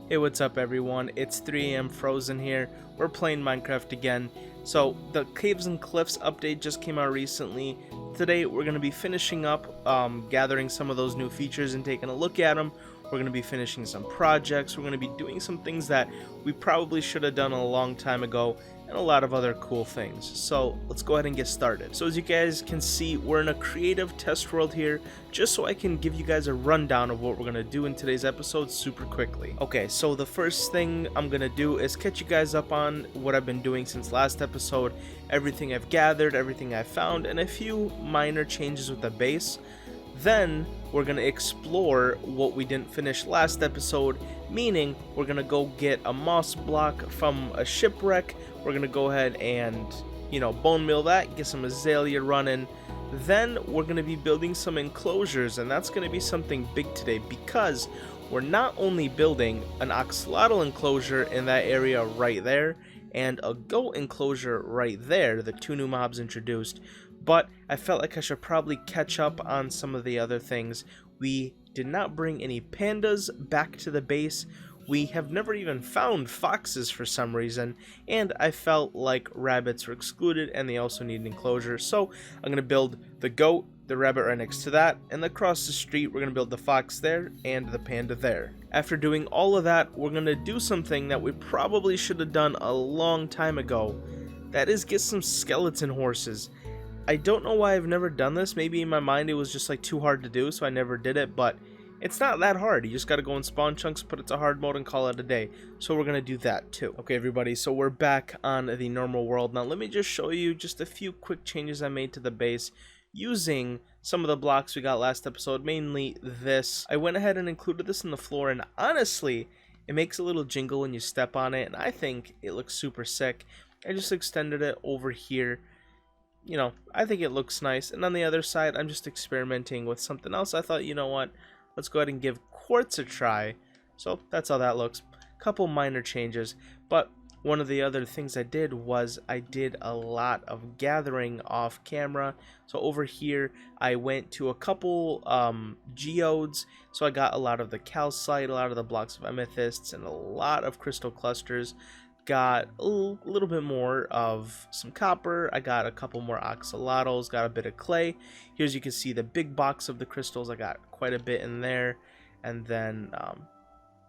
Hey, what's up everyone? It's 3 a.m. Frohzen here. We're playing Minecraft again. So the Caves and Cliffs update just came out recently. Today we're going to be finishing up gathering some of those new features and taking a look at them. We're going to be finishing some projects. We're going to be doing some things that we probably should have done a long time ago, and a lot of other cool things. So let's go ahead and get started. So as you guys can see, we're in a creative test world here, just so I can give you guys a rundown of what we're going to do in today's episode super quickly. Okay, so the first thing I'm going to do is catch you guys up on what I've been doing since last episode, everything I've gathered, everything I've found, and a few minor changes with the base. Then we're going to explore what we didn't finish last episode, meaning we're going to go get a moss block from a shipwreck. We're going to go ahead and, bone meal that, get some azalea running. Then we're going to be building some enclosures, and that's going to be something big today because we're not only building an axolotl enclosure in that area right there and a goat enclosure right there, the two new mobs introduced, but I felt like I should probably catch up on some of the other things. We did not bring any pandas back to the base. We have never even found foxes for some reason, and I felt like rabbits were excluded and they also need an enclosure. So I'm going to build the goat, the rabbit right next to that, and across the street we're going to build the fox there and the panda there. After doing all of that, we're going to do something that we probably should have done a long time ago. That is get some skeleton horses. I don't know why I've never done this. Maybe in my mind it was just like too hard to do, so I never did it, but it's not that hard. You just gotta go in spawn chunks, put it to hard mode, and call it a day. So we're gonna do that too. Okay everybody, so we're back on the normal world. Now let me just show you just a few quick changes I made to the base using some of the blocks we got last episode, mainly this. I went ahead and included this in the floor, and honestly, it makes a little jingle when you step on it, and I think it looks super sick. I just extended it over here. I think it looks nice. And on the other side, I'm just experimenting with something else. I thought, you know what, let's go ahead and give quartz a try. So that's how that looks. Couple minor changes, but one of the other things I did was I did a lot of gathering off camera. So over here, I went to a couple geodes. So I got a lot of the calcite, a lot of the blocks of amethysts, and a lot of crystal clusters. Got a little bit more of some copper. I got a couple more axolotls, got a bit of clay. Here as you can see the big box of the crystals, I got quite a bit in there, and then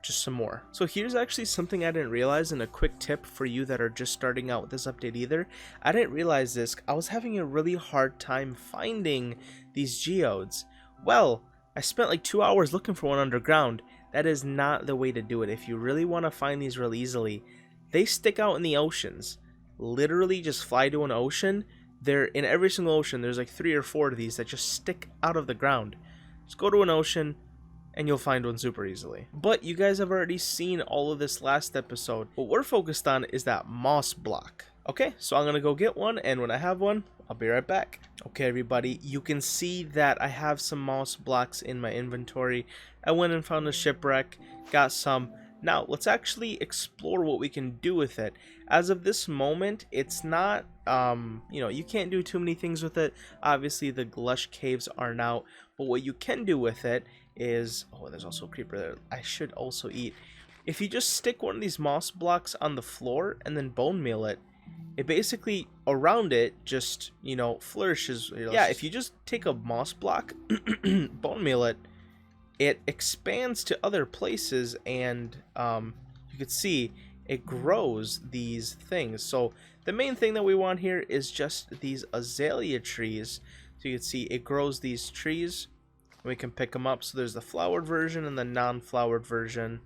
just some more. So here's actually something I didn't realize, and a quick tip for you that are just starting out with this update either. I didn't realize this. I was having a really hard time finding these geodes. Well, I spent like 2 hours looking for one underground. That is not the way to do it. If you really want to find these real easily, they stick out in the oceans. Literally just fly to an ocean. They're in every single ocean. There's like 3 or 4 of these that just stick out of the ground. Just go to an ocean and you'll find one super easily. But you guys have already seen all of this last episode. What we're focused on is that moss block. Okay, so I'm gonna go get one, and when I have one, I'll be right back. Okay everybody, you can see that I have some moss blocks in my inventory. I went and found a shipwreck, got some. Now, let's actually explore what we can do with it. As of this moment, it's not, you can't do too many things with it. Obviously, the lush caves aren't out. But what you can do with it is, oh, there's also a creeper there. I should also eat. If you just stick one of these moss blocks on the floor and then bone meal it, it basically, around it, just, flourishes. Yeah, if you just take a moss block, bone meal it, it expands to other places, and you can see it grows these things. So the main thing that we want here is just these azalea trees. So you can see it grows these trees, and we can pick them up. So there's the flowered version and the non-flowered version.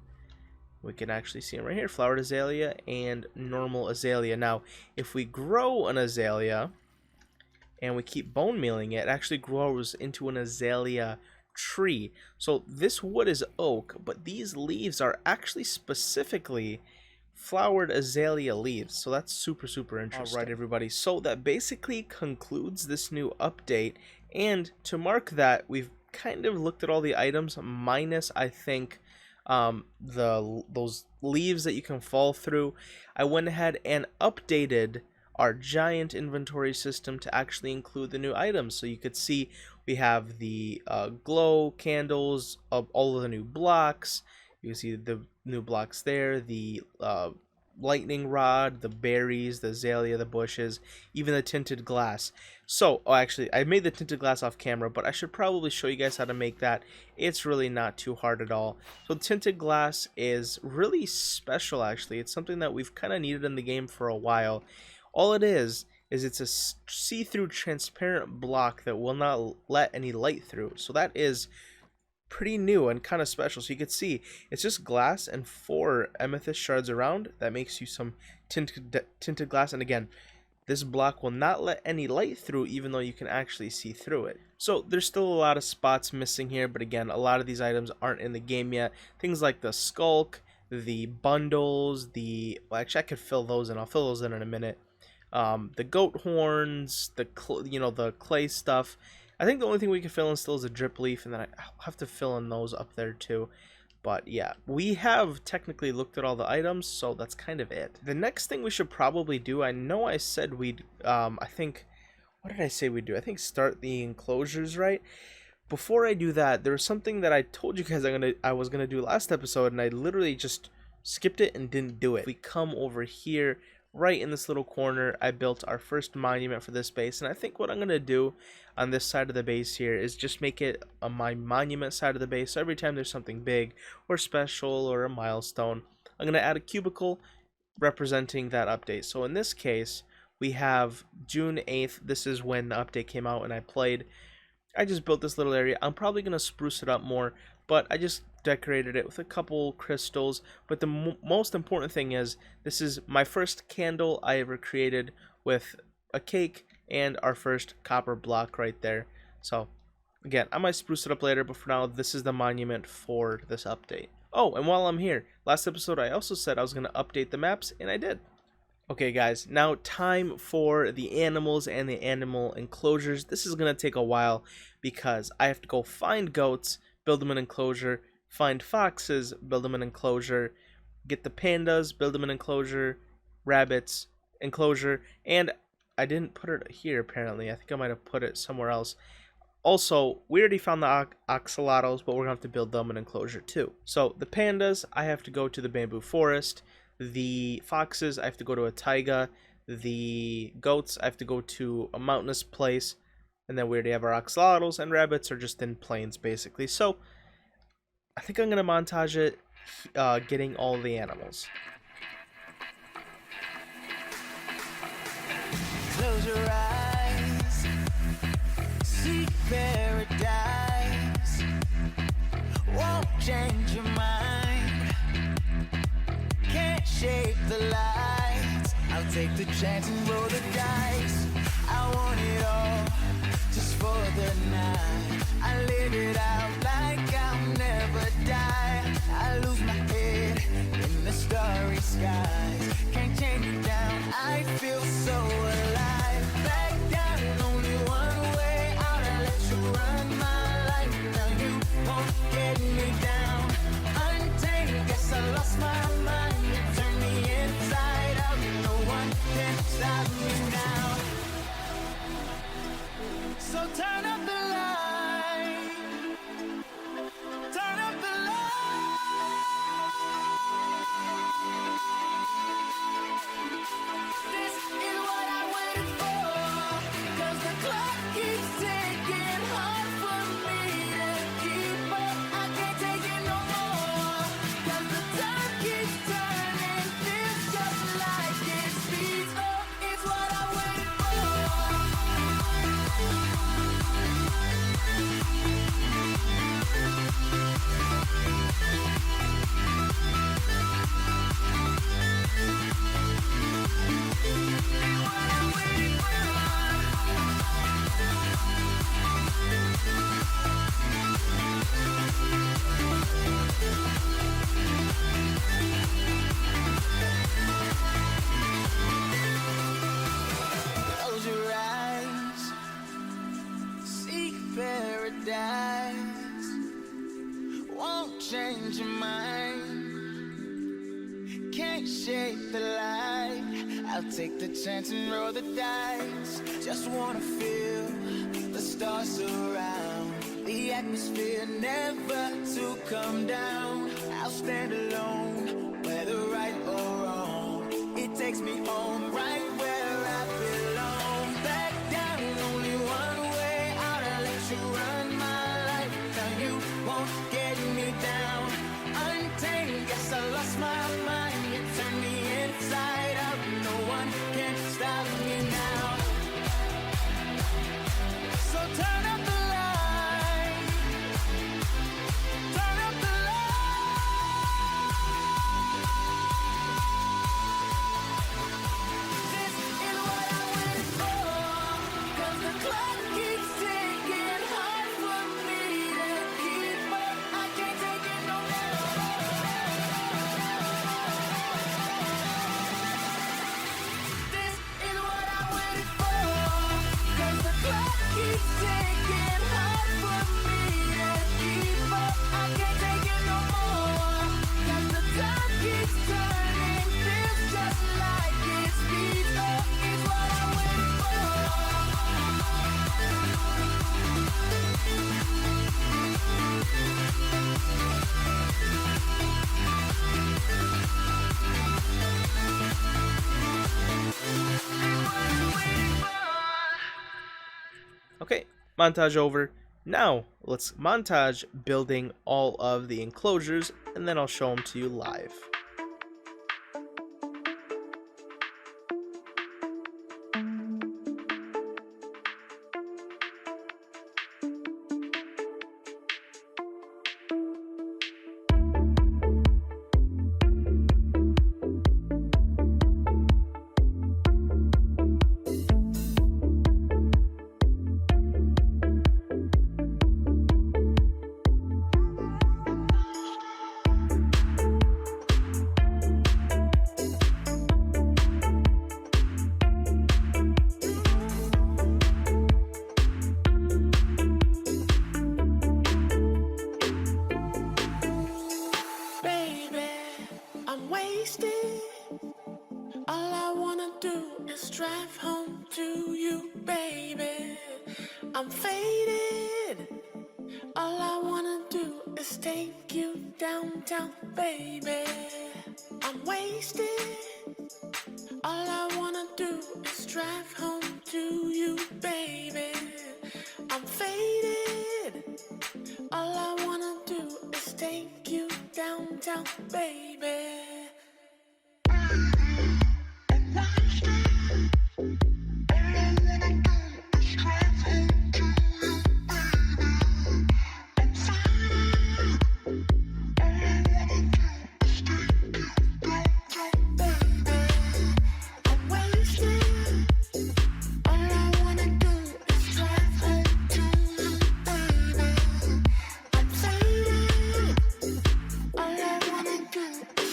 We can actually see them right here, flowered azalea and normal azalea. Now if we grow an azalea and we keep bone mealing it, it actually grows into an azalea tree. So this wood is oak, but these leaves are actually specifically flowered azalea leaves. So that's super interesting. Alright everybody, so that basically concludes this new update, and to mark that, we've kind of looked at all the items minus, I think, those leaves that you can fall through. I went ahead and updated our giant inventory system to actually include the new items. So you could see we have the glow candles of all of the new blocks. You can see the new blocks there, the lightning rod, the berries, the azalea, the bushes, even the tinted glass. So, oh, actually, I made the tinted glass off camera, but I should probably show you guys how to make that. It's really not too hard at all. So tinted glass is really special, actually. It's something that we've kind of needed in the game for a while. All it is it's a see-through transparent block that will not let any light through. So that is pretty new and kind of special. So you can see it's just glass and 4 amethyst shards around. That makes you some tinted glass. And again, this block will not let any light through, even though you can actually see through it. So there's still a lot of spots missing here, but again, a lot of these items aren't in the game yet. Things like the skulk, the bundles, well, actually I could fill those in. I'll fill those in a minute. The goat horns, the clay stuff. I think the only thing we can fill in still is a drip leaf, and then I'll have to fill in those up there too. But yeah, we have technically looked at all the items, so that's kind of it. The next thing we should probably do, I know I said we'd, I think, what did I say we'd do? I think start the enclosures, right? Before I do that, there was something that I told you guys I was gonna do last episode, and I literally just skipped it and didn't do it. We come over here, right in this little corner, I built our first monument for this base, and I think what I'm gonna do on this side of the base here is just make it my monument side of the base. So every time there's something big or special or a milestone, I'm gonna add a cubicle representing that update. So in this case, we have June 8th. This is when the update came out and I played. I just built this little area. I'm probably gonna spruce it up more, but I just decorated it with a couple crystals. But the most important thing is this is my first candle I ever created with a cake and our first copper block right there. So again, I might spruce it up later, but for now this is the monument for this update. Oh, and while I'm here, last episode I also said I was going to update the maps, and I did. Okay guys, now time for the animals and the animal enclosures. This is going to take a while because I have to go find goats, build them an enclosure, find foxes, build them an enclosure, get the pandas, build them an enclosure, rabbits, enclosure, and I didn't put it here apparently. I think I might have put it somewhere else. Also, we already found the axolotls, but we're going to have to build them an enclosure too. So the pandas, I have to go to the bamboo forest. The foxes, I have to go to a taiga. The goats, I have to go to a mountainous place. And then we already have our axolotls, and rabbits are just in plains basically. So I think I'm going to montage it getting all the animals. Close your eyes, see paradise. Won't change your mind, can't shake the lights. I'll take the chance and roll the dice. I want it all, just for the night. I live it out like I'll never die. I lose my head in the starry skies. Can't change it down, I feel so alive. Back down, only one way out. I let you run my life. Now you won't get me down. Untamed, guess I lost my mind. You turn me inside out. No one can stop me now. So turn up the light. Turn up the light. This is what I waited for. 'Cause the clock keeps ticking, hard for me to keep up. I can't take it no more. 'Cause the time keeps turning, feels just like it speeds up. It's what I waited for. Close your eyes, seek paradise. Won't change your mind, can't shake the light. I'll take the chance and roll the dice. Just wanna feel the stars surround, the atmosphere never to come down. I'll stand alone, whether right or wrong. It takes me home, right where I belong. Back down, only one way out. I let you run my life, now you won't get me down. Untamed, guess I lost my mind. You turned me inside out. No one can stop me now. So turn up the light. Turn up the light. This is what I waited for. 'Cause the clock keeps ticking, hard for me to keep up. I can't take it no more. This is what I waited for. 'Cause the clock keeps ticking, hard for me to keep up. I can't take it no more. 'Cause the time keeps turning, feels just like it speeds up. Is what I waited for. Okay, montage over. Now, let's montage building all of the enclosures, and then I'll show them to you live. Baby, I'm wasted. All I wanna do is drive home to you, baby. I'm faded. All I wanna do is take you downtown, baby. I'm wasted. All I wanna do is drive home to you, baby. I'm faded. All I wanna do is take you downtown, baby.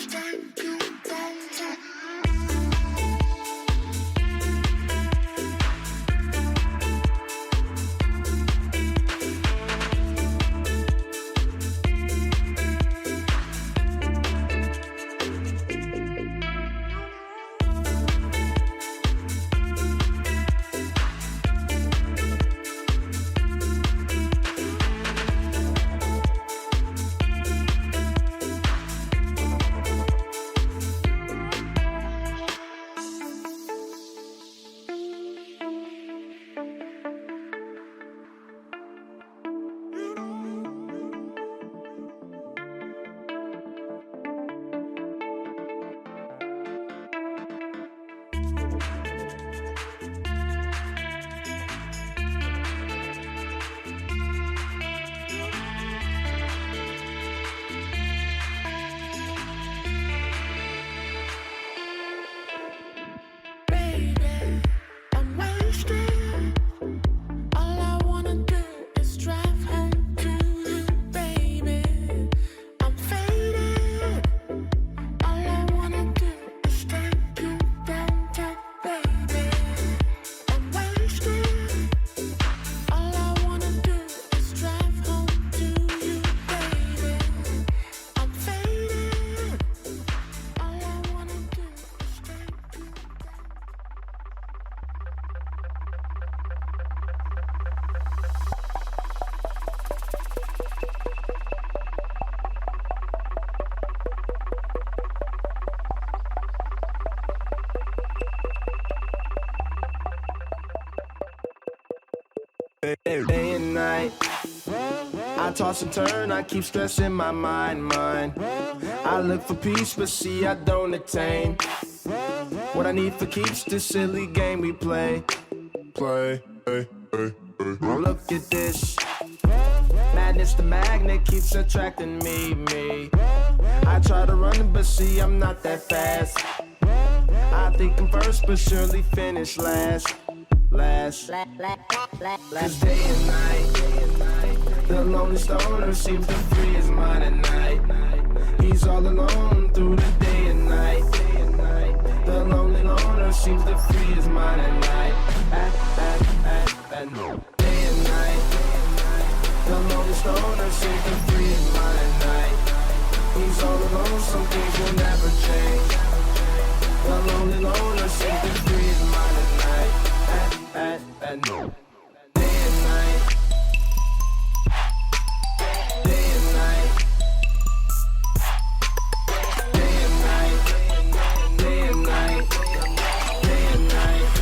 Stay Day and night, I toss and turn, I keep stressing my mind. I look for peace, but see I don't attain what I need for keeps this silly game we play. Look at this madness, the magnet keeps attracting me. I try to run, but see I'm not that fast. I think I'm first, but surely finish last. Cause day and night, the lonely stoner seems to free his mind at night. He's all alone through the day and night. The lonely loner seems to free his mind at night. Day and night, the lonely stoner seems to free his mind at night. He's all alone, some things will never change. The lonely loner seems to free his mind at night. Day and night. Day and night. Day and night. Day and night. Day and night.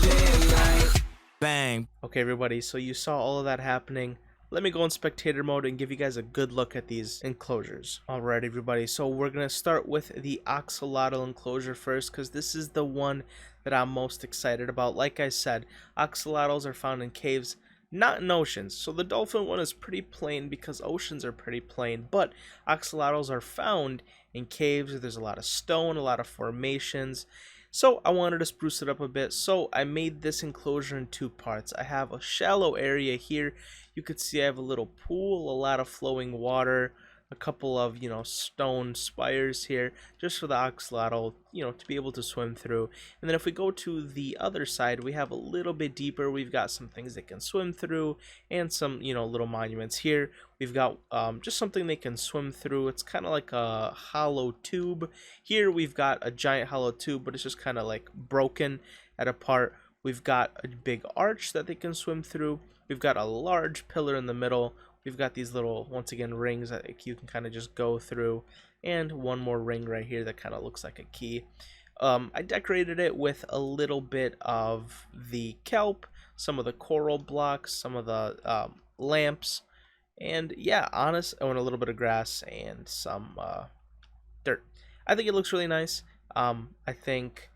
Day and night. Bang. Okay, everybody, so you saw all of that happening. Let me go in spectator mode and give you guys a good look at these enclosures. Alright, everybody, so we're going to start with the Axolotl Enclosure first, because this is the one that I'm most excited about. Like I said, axolotls are found in caves, not in oceans. So the dolphin one is pretty plain because oceans are pretty plain, but axolotls are found in caves where there's a lot of stone, a lot of formations. So I wanted to spruce it up a bit, so I made this enclosure in two parts. I have a shallow area here. You could see I have a little pool, a lot of flowing water, a couple of, stone spires here, just for the axolotl, to be able to swim through. And then if we go to the other side, we have a little bit deeper. We've got some things they can swim through, and some, little monuments here. We've got just something they can swim through. It's kind of like a hollow tube. Here we've got a giant hollow tube, but it's just kind of like broken at a part. We've got a big arch that they can swim through. We've got a large pillar in the middle. We've got these little, once again, rings that you can kind of just go through. And one more ring right here that kind of looks like a key. I decorated it with a little bit of the kelp, some of the coral blocks, some of the lamps. And yeah, and a little bit of grass and some dirt. I think it looks really nice. I think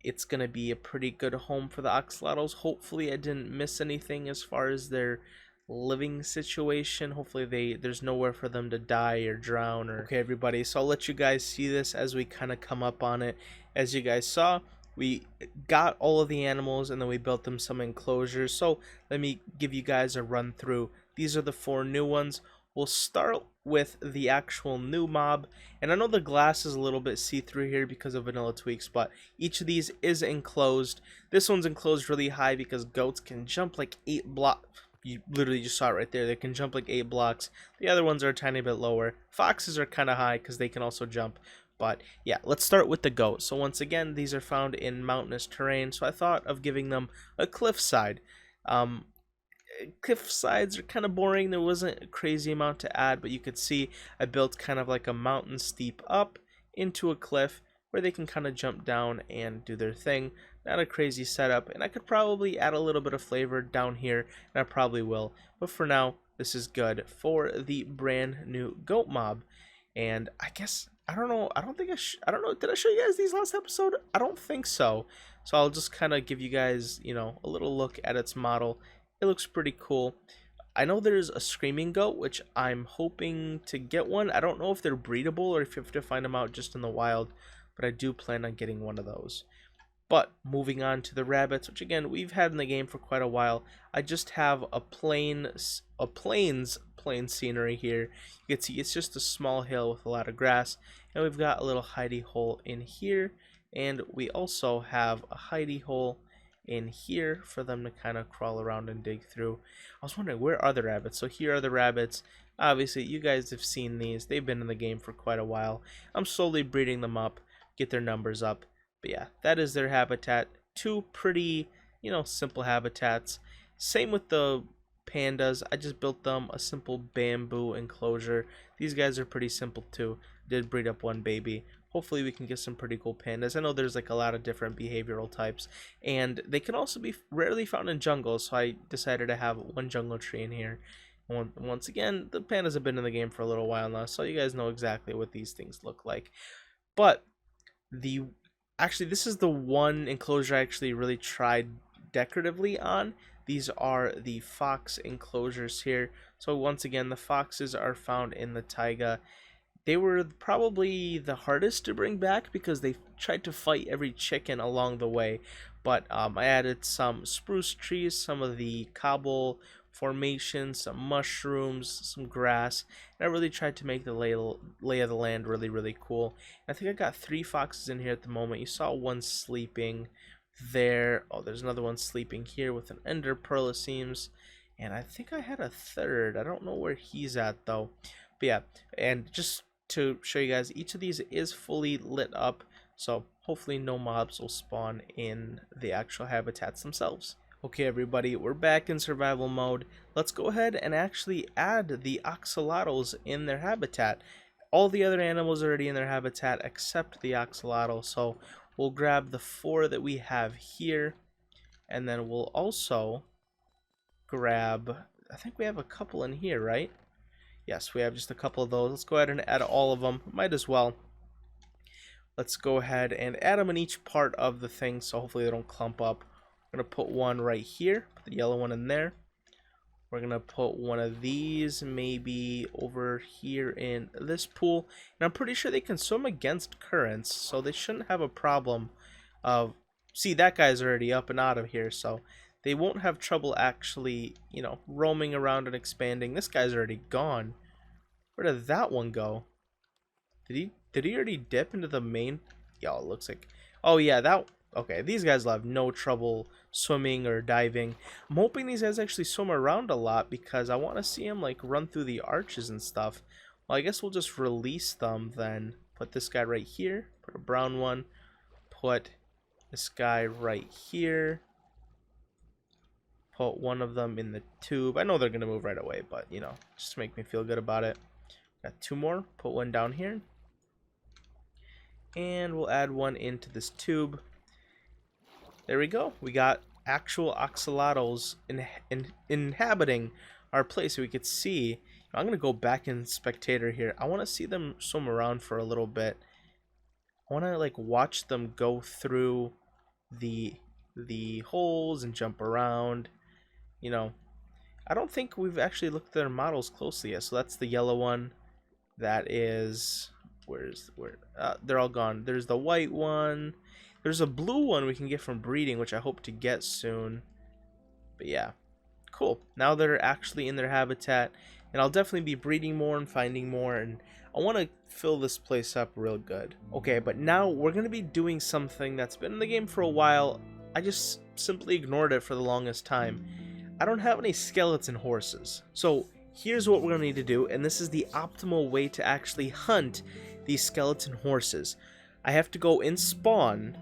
it's going to be a pretty good home for the axolotls. Hopefully I didn't miss anything as far as their living situation. Hopefully there's nowhere for them to die or drown. Okay, everybody, so I'll let you guys see this as we kind of come up on it. As you guys saw, we got all of the animals and then we built them some enclosures. So let me give you guys a run through. These are the 4 new ones. We'll start with the actual new mob, and I know the glass is a little bit see-through here because of vanilla tweaks, but each of these is enclosed. This one's enclosed really high because goats can jump like 8 blocks. You literally just saw it right there. They can jump like 8 blocks. The other ones are a tiny bit lower. Foxes are kind of high because they can also jump. But yeah, let's start with the goat. So once again, these are found in mountainous terrain, so I thought of giving them a cliffside. Cliff sides are kind of boring. There wasn't a crazy amount to add, but you could see I built kind of like a mountain steep up into a cliff where they can kind of jump down and do their thing. Not a crazy setup, and I could probably add a little bit of flavor down here, and I probably will. But for now, this is good for the brand new goat mob. And I guess, I don't know, I don't know, did I show you guys these last episode? I don't think so. So I'll just kind of give you guys, a little look at its model. It looks pretty cool. I know there's a screaming goat, which I'm hoping to get one. I don't know if they're breedable or if you have to find them out just in the wild, but I do plan on getting one of those. But moving on to the rabbits, which again we've had in the game for quite a while. I just have a plain scenery here. You can see it's just a small hill with a lot of grass, and we've got a little hidey hole in here, and we also have a hidey hole in here for them to kind of crawl around and dig through. I was wondering, where are the rabbits? So here are the rabbits. Obviously you guys have seen these. They've been in the game for quite a while. I'm slowly breeding them up, get their numbers up. But yeah, that is their habitat. 2 pretty, simple habitats. Same with the pandas. I just built them a simple bamboo enclosure. These guys are pretty simple too. did breed up one baby. Hopefully we can get some pretty cool pandas. I know there's like a lot of different behavioral types, and they can also be rarely found in jungles, so I decided to have one jungle tree in here. And once again, the pandas have been in the game for a little while now, so you guys know exactly what these things look like. But actually, this is the one enclosure I actually really tried decoratively on. These are the fox enclosures here. So once again, the foxes are found in the taiga. They were probably the hardest to bring back because they tried to fight every chicken along the way. But I added some spruce trees, some of the cobble formation, some mushrooms, some grass, and I really tried to make the lay of the land really cool. And I think I got 3 foxes in here at the moment. You saw one sleeping there. Oh, there's another one sleeping here with an ender pearl, it seems. And I think I had a third. I don't know where he's at though. But yeah, and just to show you guys, each of these is fully lit up, so hopefully no mobs will spawn in the actual habitats themselves. Okay everybody, we're back in survival mode. Let's go ahead and actually add the axolotls in their habitat. All the other animals are already in their habitat except the axolotl, so we'll grab the 4 that we have here, and then we'll also grab, I think we have a couple in here, right? Yes, we have just a couple of those. Let's go ahead and add all of them. Might as well. Let's go ahead and add them in each part of the thing, so hopefully they don't clump up. We're going to put one right here, put the yellow one in there. We're going to put one of these maybe over here in this pool. And I'm pretty sure they can swim against currents, so they shouldn't have a problem of... See, that guy's already up and out of here, so they won't have trouble actually, you know, roaming around and expanding. This guy's already gone. Where did that one go? Did he already dip into the main? Yeah, it looks like... Oh yeah, that... Okay, these guys will have no trouble swimming or diving. I'm hoping these guys actually swim around a lot because I want to see them like run through the arches and stuff. Well, I guess we'll just release them then. Put this guy right here. Put a brown one. Put this guy right here. Put one of them in the tube. I know they're going to move right away, but, you know, just to make me feel good about it. Got 2 more. Put one down here. And we'll add one into this tube. There we go. We got actual axolotls inhabiting our place so we could see. I'm going to go back in spectator here. I want to see them swim around for a little bit. I want to like watch them go through the holes and jump around. You know, I don't think we've actually looked at their models closely yet. So that's the yellow one. That is... they're all gone. There's the white one. There's a blue one we can get from breeding, which I hope to get soon. But yeah, cool. Now they're actually in their habitat, and I'll definitely be breeding more and finding more, and I want to fill this place up real good. Okay, but now we're going to be doing something that's been in the game for a while. I just simply ignored it for the longest time. I don't have any skeleton horses. So here's what we're going to need to do, and this is the optimal way to actually hunt these skeleton horses. I have to go in spawn.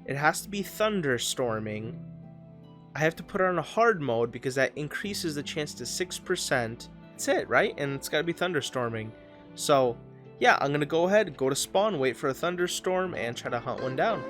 It has to be thunderstorming. I have to put it on a hard mode because that increases the chance to 6%. That's it, right? And it's got to be thunderstorming. So, yeah, I'm going to go ahead, go to spawn, wait for a thunderstorm, and try to hunt one down.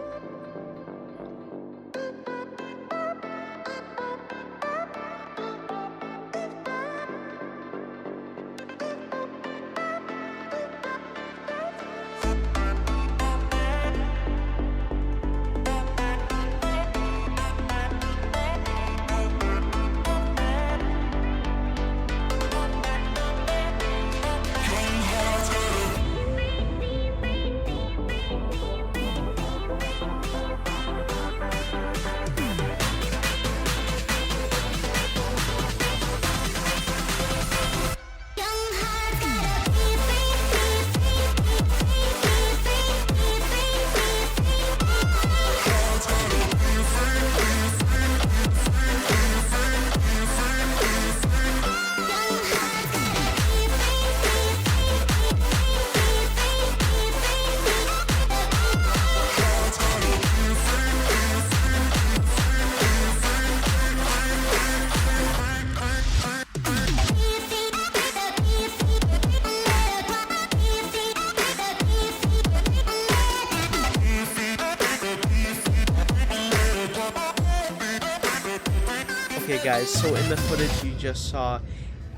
Okay guys, so in the footage you just saw,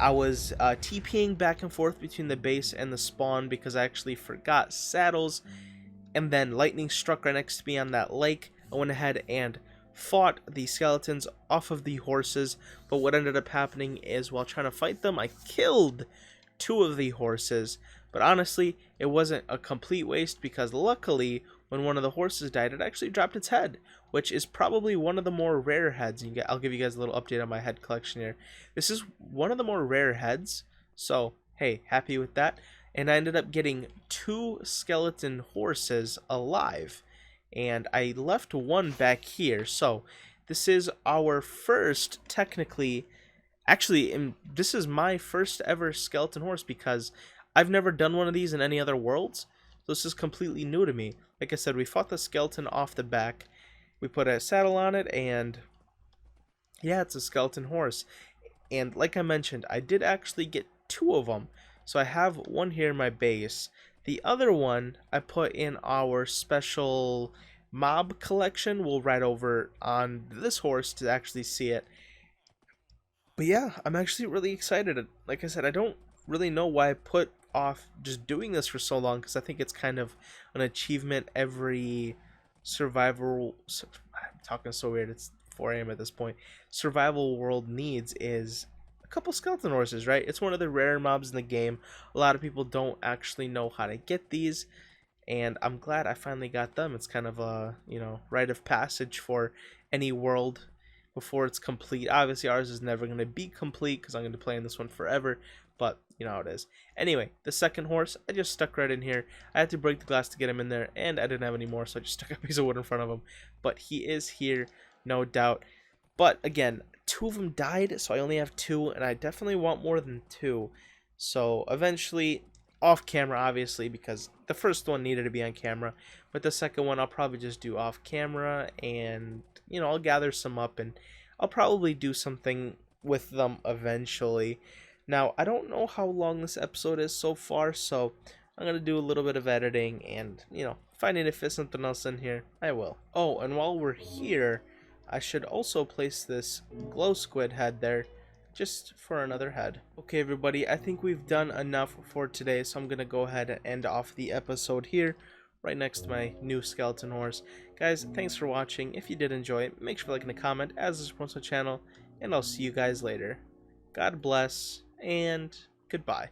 I was TPing back and forth between the base and the spawn because I actually forgot saddles, and then lightning struck right next to me on that lake. I went ahead and fought the skeletons off of the horses, but what ended up happening is while trying to fight them, I killed 2 of the horses. But honestly, it wasn't a complete waste because luckily, when one of the horses died, it actually dropped its head, which is probably one of the more rare heads. I'll give you guys a little update on my head collection here. This is one of the more rare heads, so hey, happy with that. And I ended up getting 2 skeleton horses alive, and I left one back here. So this is our first, technically, actually, this is my first ever skeleton horse because I've never done one of these in any other worlds. So this is completely new to me. Like I said, we fought the skeleton off the back. We put a saddle on it, and yeah, it's a skeleton horse. And like I mentioned, I did actually get 2 of them. So I have one here in my base. The other one I put in our special mob collection. We'll ride over on this horse to actually see it. But yeah, I'm actually really excited. Like I said, I don't really know why I put off just doing this for so long, because I think it's kind of an achievement every survival, I'm talking so weird, it's 4 a.m. at this point, survival world needs is a couple skeleton horses, right? It's one of the rare mobs in the game. A lot of people don't actually know how to get these, and I'm glad I finally got them. It's kind of a, you know, rite of passage for any world before it's complete. Obviously ours is never going to be complete because I'm going to play in this one forever, but you know how it is. Anyway, the second horse, I just stuck right in here. I had to break the glass to get him in there, and I didn't have any more, so I just stuck a piece of wood in front of him. But he is here, no doubt. But again, 2 of them died, so I only have 2, and I definitely want more than 2. So eventually, off camera, obviously, because the first one needed to be on camera, but the second one I'll probably just do off camera, and you know, I'll gather some up, and I'll probably do something with them eventually. Now, I don't know how long this episode is so far, so I'm going to do a little bit of editing and, you know, finding if there's something else in here, I will. Oh, and while we're here, I should also place this glow squid head there, just for another head. Okay, everybody, I think we've done enough for today, so I'm going to go ahead and end off the episode here, right next to my new skeleton horse. Guys, thanks for watching. If you did enjoy it, make sure to like and comment, as this supports the channel, and I'll see you guys later. God bless, and goodbye.